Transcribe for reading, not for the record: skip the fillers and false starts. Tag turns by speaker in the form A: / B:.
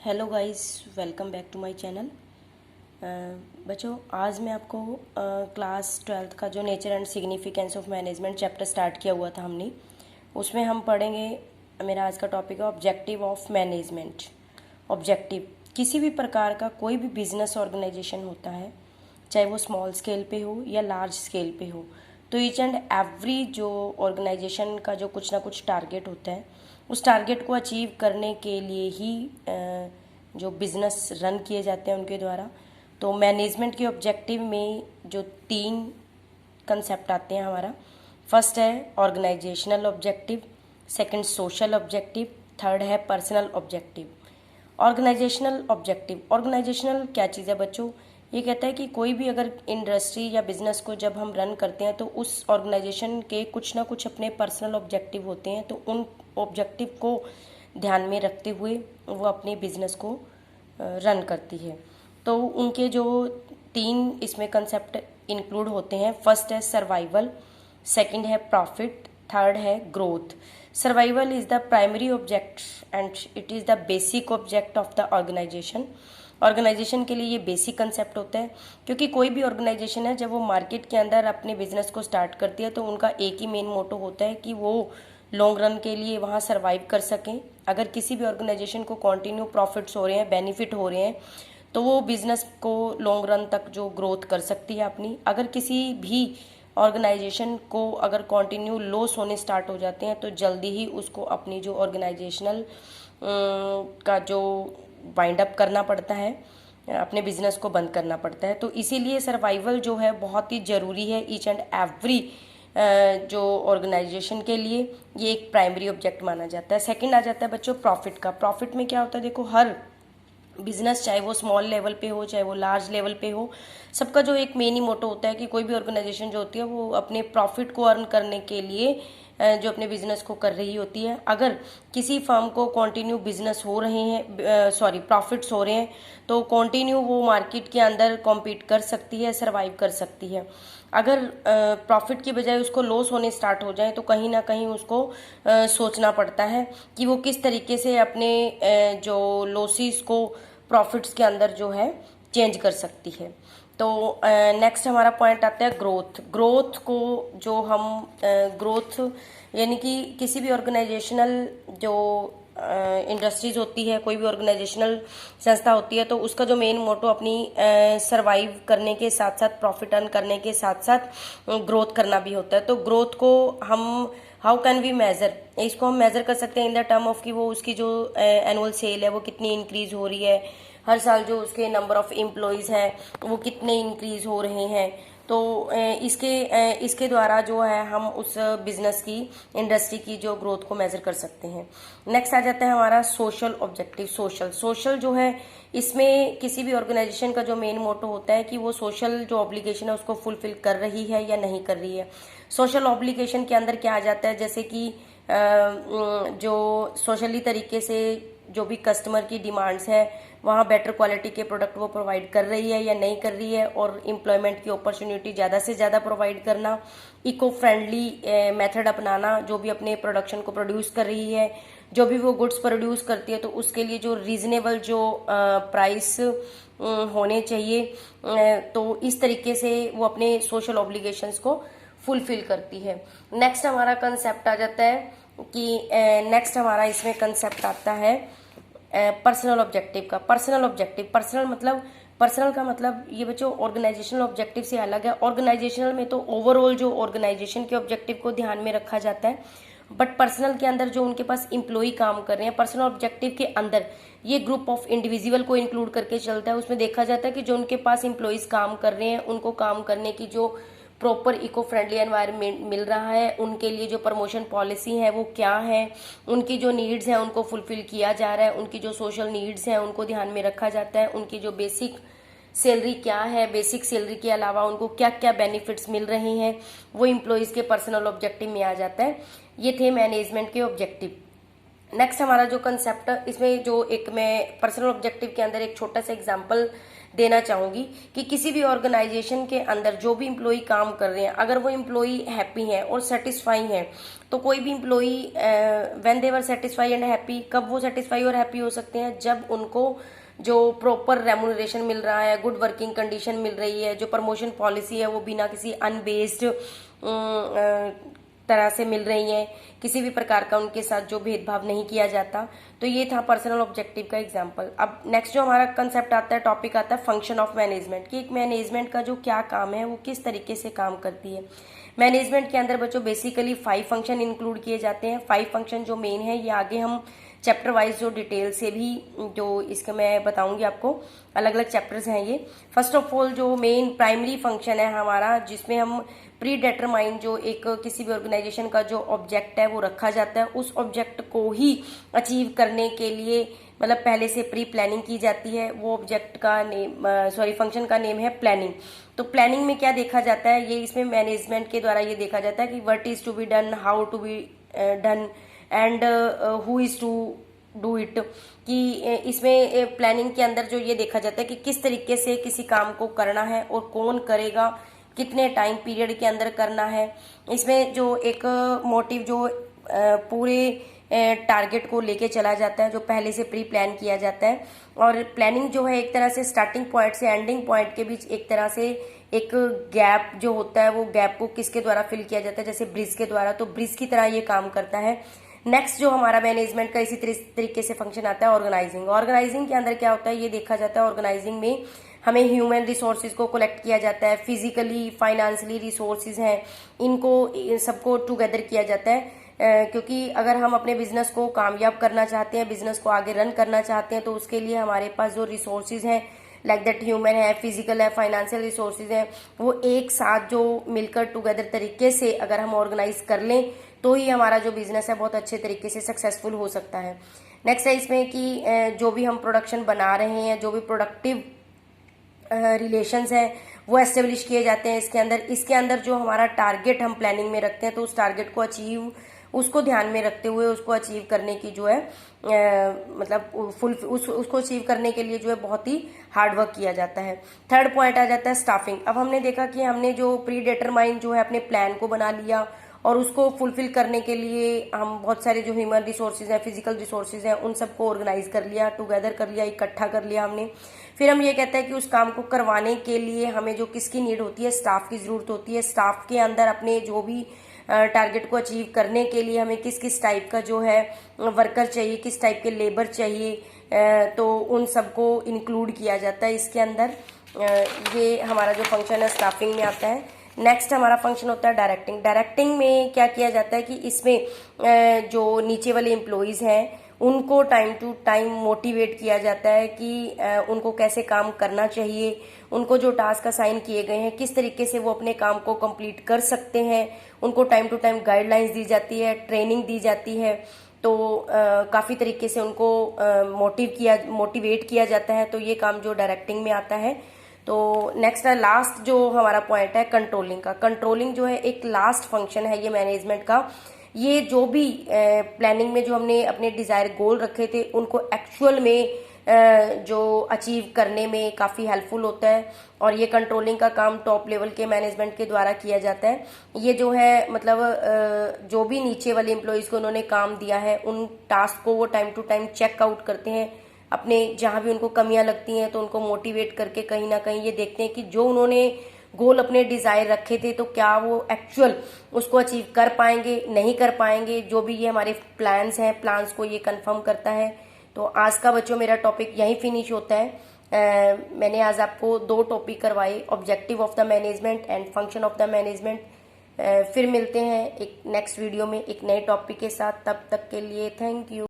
A: Hello guys, welcome back to my channel. बच्चों, आज मैं आपको क्लास 12th का जो nature and significance of management chapter start किया हुआ था हमने, उसमें हम पढ़ेंगे। मेरा आज का टॉपिक है ऑब्जेक्टिव ऑफ मैनेजमेंट। ऑब्जेक्टिव किसी भी प्रकार का कोई भी बिजनेस ऑर्गेनाइजेशन होता है, चाहे वो स्मॉल स्केल पे हो या लार्ज स्केल पे हो, तो ईच एंड एवरी जो ऑर्गेनाइजेशन का जो कुछ ना कुछ टारगेट होता है, उस टारगेट को अचीव करने के लिए ही जो बिजनेस रन किए जाते हैं उनके द्वारा। तो मैनेजमेंट के ऑब्जेक्टिव में जो 3 कंसेप्ट आते हैं हमारा, फर्स्ट है organisational objective, second social objective, third है personal objective. Organisational objective, organisational क्या चीज़ है बच्चों? ये कहता है कि कोई भी अगर इंडस्ट्री या बिजनेस को जब हम रन करते हैं तो उस ऑर्गेनाइजेशन के कुछ ना कुछ अपने पर्सनल ऑब्जेक्टिव होते हैं, तो उन ऑब्जेक्टिव को ध्यान में रखते हुए वो अपने बिजनेस को रन करती है। तो उनके जो 3 इसमें कंसेप्ट इंक्लूड होते हैं, फर्स्ट है सर्वाइवल, सेकंड है प्रॉफिट, थर्ड है growth. Survival is the primary object and it is the basic object of the organization. Organization के लिए ये बेसिक कंसेप्ट होता है, क्योंकि कोई भी ऑर्गेनाइजेशन है जब वो मार्केट के अंदर अपने बिजनेस को स्टार्ट करती है तो उनका एक ही मेन मोटो होता है कि वो लॉन्ग रन के लिए वहाँ सर्वाइव कर सकें। अगर किसी भी ऑर्गेनाइजेशन को कंटिन्यू प्रॉफिट्स हो रहे हैं, बेनिफिट हो रहे हैं, तो वो बिजनेस को लॉन्ग रन तक जो ग्रोथ कर सकती है अपनी। अगर किसी भी ऑर्गेनाइजेशन को अगर कंटिन्यू लॉस होने स्टार्ट हो जाते हैं तो जल्दी ही उसको अपनी जो ऑर्गेनाइजेशनल का जो वाइंड अप करना पड़ता है, अपने बिजनेस को बंद करना पड़ता है। तो इसीलिए सर्वाइवल जो है बहुत ही ज़रूरी है ईच एंड एवरी जो ऑर्गेनाइजेशन के लिए, ये एक प्राइमरी ऑब्जेक्ट माना जाता है। सेकंड आ जाता है बच्चों प्रॉफिट का। प्रॉफिट में क्या होता है? देखो, हर बिजनेस चाहे वो स्मॉल लेवल पे हो चाहे वो लार्ज लेवल पे हो, सबका जो एक मेन ही मोटो होता है कि कोई भी ऑर्गेनाइजेशन जो होती है वो अपने प्रॉफिट को अर्न करने के लिए जो अपने बिजनेस को कर रही होती है। अगर किसी फर्म को कंटिन्यू बिजनेस हो रहे हैं, प्रॉफिट्स हो रहे हैं, तो कंटिन्यू वो मार्केट के अंदर कॉम्पीट कर सकती है, सर्वाइव कर सकती है। अगर प्रॉफिट की बजाय उसको लॉस होने स्टार्ट हो जाए तो कहीं ना कहीं उसको सोचना पड़ता है कि वो किस तरीके से अपने जो लॉसेस को प्रॉफिट्स के अंदर जो है चेंज कर सकती है। तो नेक्स्ट हमारा पॉइंट आता है ग्रोथ। ग्रोथ को जो हम ग्रोथ यानी कि किसी भी ऑर्गेनाइजेशनल जो इंडस्ट्रीज होती है, कोई भी ऑर्गेनाइजेशनल संस्था होती है, तो उसका जो मेन मोटो अपनी सरवाइव करने के साथ साथ, प्रॉफिट अर्न करने के साथ साथ ग्रोथ करना भी होता है। तो ग्रोथ को हम हाउ कैन वी मेजर, इसको हम मेजर कर सकते हैं इन द टर्म ऑफ कि वो उसकी जो एनुअल सेल है वो कितनी इंक्रीज हो रही है, हर साल जो उसके नंबर ऑफ एम्प्लॉयज़ हैं वो कितने इंक्रीज हो रहे हैं। तो इसके द्वारा जो है हम उस बिजनेस की, इंडस्ट्री की जो ग्रोथ को मेजर कर सकते हैं। नेक्स्ट आ जाता है हमारा सोशल ऑब्जेक्टिव। सोशल जो है, इसमें किसी भी ऑर्गेनाइजेशन का जो मेन मोटो होता है कि वो सोशल जो ऑब्लिगेशन है उसको फुलफिल कर रही है या नहीं कर रही है। सोशल ऑब्लिगेशन के अंदर क्या आ जाता है, जैसे कि जो सोशली तरीके से जो भी कस्टमर की डिमांड्स है वहाँ बेटर क्वालिटी के प्रोडक्ट वो प्रोवाइड कर रही है या नहीं कर रही है, और एम्प्लॉयमेंट की अपॉर्चुनिटी ज़्यादा से ज़्यादा प्रोवाइड करना, इको फ्रेंडली मेथड अपनाना, जो भी अपने प्रोडक्शन को प्रोड्यूस कर रही है, जो भी वो गुड्स प्रोड्यूस करती है तो उसके लिए जो रीजनेबल जो प्राइस होने चाहिए, तो इस तरीके से वो अपने सोशल ऑब्लिगेशंस को फुलफिल करती है। नेक्स्ट हमारा कंसेप्ट आ जाता है कि नेक्स्ट हमारा इसमें कंसेप्ट आता है पर्सनल ऑब्जेक्टिव का। पर्सनल का मतलब ये बच्चों ऑर्गेनाइजेशनल ऑब्जेक्टिव से अलग है। ऑर्गेनाइजेशनल में तो ओवरऑल जो ऑर्गेनाइजेशन के ऑब्जेक्टिव को ध्यान में रखा जाता है, बट पर्सनल के अंदर जो उनके पास इम्प्लॉई काम कर रहे हैं, पर्सनल ऑब्जेक्टिव के अंदर ये ग्रुप ऑफ इंडिविजुअल को इंक्लूड करके चलता है। उसमें देखा जाता है कि जो उनके पास इम्प्लॉइज काम कर रहे हैं उनको काम करने की जो प्रॉपर इको फ्रेंडली एनवायरनमेंट मिल रहा है, उनके लिए जो प्रमोशन पॉलिसी है वो क्या है, उनकी जो नीड्स हैं उनको फुलफिल किया जा रहा है, उनकी जो सोशल नीड्स हैं उनको ध्यान में रखा जाता है, उनकी जो बेसिक सैलरी क्या है, बेसिक सैलरी के अलावा उनको क्या क्या बेनिफिट्स मिल रहे हैं, वो इम्प्लॉयज़ के पर्सनल ऑब्जेक्टिव में आ जाता है। ये थे मैनेजमेंट के ऑब्जेक्टिव। नेक्स्ट हमारा जो कंसेप्ट, इसमें जो एक मैं पर्सनल ऑब्जेक्टिव के अंदर एक छोटा सा एग्जांपल देना चाहूंगी कि किसी भी ऑर्गेनाइजेशन के अंदर जो भी इम्प्लॉई काम कर रहे हैं, अगर वो इम्प्लॉई हैप्पी हैं और सेटिस्फाई हैं, तो कोई भी employee when they were satisfy and happy, कब वो सेटिस्फाई और हैप्पी हो सकते हैं, जब उनको जो प्रॉपर रेमुनरेशन मिल रहा है, गुड वर्किंग कंडीशन मिल रही है, जो प्रमोशन पॉलिसी है वो बिना किसी अनबेस्ड तरह से मिल रही हैं, किसी भी प्रकार का उनके साथ जो भेदभाव नहीं किया जाता। तो ये था पर्सनल ऑब्जेक्टिव का एग्जांपल। अब नेक्स्ट जो हमारा कंसेप्ट आता है, टॉपिक आता है फंक्शन ऑफ मैनेजमेंट, कि एक मैनेजमेंट का जो क्या काम है, वो किस तरीके से काम करती है। मैनेजमेंट के अंदर बच्चों बेसिकली 5 फंक्शन इंक्लूड किए जाते हैं। 5 फंक्शन जो मेन है, ये आगे हम चैप्टर वाइज जो डिटेल से भी जो इसके मैं बताऊंगी आपको, अलग अलग चैप्टर्स हैं ये। फर्स्ट ऑफ ऑल जो मेन प्राइमरी फंक्शन है हमारा, जिसमें हम प्री डिटरमाइन जो एक किसी भी ऑर्गेनाइजेशन का जो ऑब्जेक्ट है वो रखा जाता है, उस ऑब्जेक्ट को ही अचीव करने के लिए मतलब पहले से प्री प्लानिंग की जाती है। वो ऑब्जेक्ट का नेम फंक्शन का नेम है प्लानिंग। तो प्लानिंग में क्या देखा जाता है, ये इसमें मैनेजमेंट के द्वारा ये देखा जाता है कि what is to be done, how to be done and who is to do it, कि इसमें प्लानिंग के अंदर जो ये देखा जाता है कि किस तरीके से किसी काम को करना है और कौन करेगा, कितने टाइम पीरियड के अंदर करना है। इसमें जो एक मोटिव जो पूरे टारगेट को लेके चला जाता है, जो पहले से प्री प्लान किया जाता है। और प्लानिंग जो है एक तरह से स्टार्टिंग पॉइंट से एंडिंग पॉइंट के बीच एक तरह से एक गैप जो होता है, वो गैप को किसके द्वारा फिल किया जाता है, जैसे ब्रिज के द्वारा, तो ब्रिज की तरह ये काम करता है। नेक्स्ट जो हमारा मैनेजमेंट का इसी तरीके से फंक्शन आता है ऑर्गेनाइजिंग। ऑर्गेनाइजिंग के अंदर क्या होता है, ये देखा जाता है ऑर्गेनाइजिंग में हमें ह्यूमन रिसोर्सेज को कलेक्ट किया जाता है, फिजिकली फाइनेंशियली रिसोर्सेज हैं, इनको सबको टुगेदर किया जाता है। क्योंकि अगर हम अपने बिजनेस को कामयाब करना चाहते हैं, बिजनेस को आगे रन करना चाहते हैं, तो उसके लिए हमारे पास जो रिसोर्सेज हैं, लाइक दैट ह्यूमन है, फिजिकल है, फाइनेंशियल रिसोर्सेज हैं, वो एक साथ जो मिलकर टुगेदर तरीके से अगर हम ऑर्गेनाइज कर लें, तो ही हमारा जो बिजनेस है बहुत अच्छे तरीके से सक्सेसफुल हो सकता है। नेक्स्ट है इसमें कि जो भी हम प्रोडक्शन बना रहे हैं, जो भी प्रोडक्टिव रिलेशंस हैं वो एस्टेब्लिश किए जाते हैं इसके अंदर जो हमारा टारगेट हम प्लानिंग में रखते हैं, तो उस टारगेट को अचीव, उसको ध्यान में रखते हुए उसको अचीव करने की जो है मतलब उसको अचीव करने के लिए जो है बहुत ही हार्ड वर्क किया जाता है। थर्ड पॉइंट आ जाता है स्टाफिंग। अब हमने देखा कि हमने जो प्री डिटरमाइन जो है अपने प्लान को बना लिया और उसको फुलफिल करने के लिए हम बहुत सारे जो ह्यूमन रिसोर्सेज हैं, फिजिकल रिसोर्सेज हैं, उन सबको ऑर्गेनाइज कर लिया, टुगेदर कर लिया, इकट्ठा कर लिया हमने। फिर हम ये कहते हैं कि उस काम को करवाने के लिए हमें जो किसकी नीड होती है, स्टाफ की जरूरत होती है। स्टाफ के अंदर अपने जो भी टारगेट को अचीव करने के लिए हमें किस किस टाइप का जो है वर्कर चाहिए, किस टाइप के लेबर चाहिए, तो उन सबको इंक्लूड किया जाता है इसके अंदर। ये हमारा जो फंक्शन है स्टाफिंग में आता है। नेक्स्ट हमारा फंक्शन होता है डायरेक्टिंग। डायरेक्टिंग में क्या किया जाता है कि इसमें जो नीचे वाले एम्प्लॉयज़ हैं उनको टाइम टू टाइम मोटिवेट किया जाता है कि उनको कैसे काम करना चाहिए, उनको जो टास्क असाइन किए गए हैं किस तरीके से वो अपने काम को कंप्लीट कर सकते हैं, उनको टाइम टू टाइम गाइडलाइंस दी जाती है, ट्रेनिंग दी जाती है। तो काफ़ी तरीके से उनको मोटिवेट किया जाता है। तो ये काम जो डायरेक्टिंग में आता है। तो नेक्स्ट है लास्ट जो हमारा पॉइंट है कंट्रोलिंग का। कंट्रोलिंग जो है एक लास्ट फंक्शन है ये मैनेजमेंट का। ये जो भी प्लानिंग में जो हमने अपने डिजायर गोल रखे थे उनको एक्चुअल में जो अचीव करने में काफ़ी हेल्पफुल होता है। और ये कंट्रोलिंग का काम टॉप लेवल के मैनेजमेंट के द्वारा किया जाता है। ये जो है मतलब जो भी नीचे वाले एम्प्लॉयज़ को उन्होंने काम दिया है उन टास्क को वो time to time check out करते हैं, अपने जहाँ भी उनको कमियां लगती हैं तो उनको मोटिवेट करके कहीं ना कहीं ये देखते हैं कि जो उन्होंने गोल अपने डिजायर रखे थे तो क्या वो एक्चुअल उसको अचीव कर पाएंगे, नहीं कर पाएंगे। जो भी ये हमारे प्लान्स हैं, प्लान्स को ये कंफर्म करता है। तो आज का बच्चों मेरा टॉपिक यहीं फिनिश होता है। मैंने आज आपको 2 टॉपिक करवाए, objective of the management and function of the management. फिर मिलते हैं एक नेक्स्ट वीडियो में एक नए टॉपिक के साथ। तब तक के लिए थैंक यू।